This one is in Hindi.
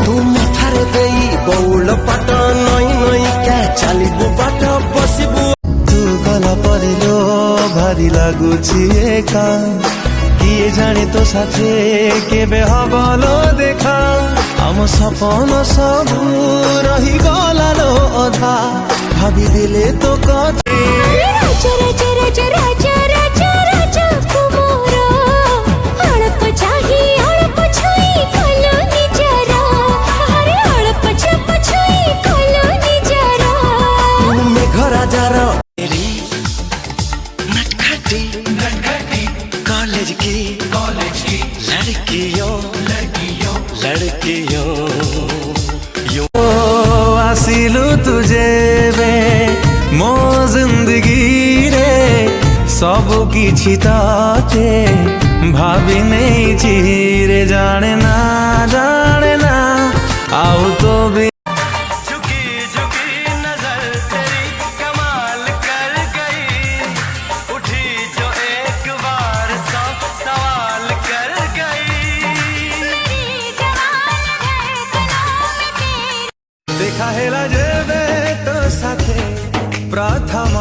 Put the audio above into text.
तू मथारे देई बौल पाट नई नई क्या चलबू बाट बसबू तू गला परे लो भारी लगुची एका किए जाने तो साथे केबे हबलो देखा आम सपन सब रही गला लो अधा भाभी दिले तो कथे राजा राजा राजा राजा राजा राजा कुमार अड़प चाही अड़प छुई कलो निजरा अरे अड़प छप छुई कलो निजरा में घर जार कॉलेज की लड़कियों आसिलु तुझे बे मो जिंदगी रे सब किछि ताते भाभी नहीं चीरे जाने ना आओ तो भी देखा हेला जेबे तो साथे प्रथम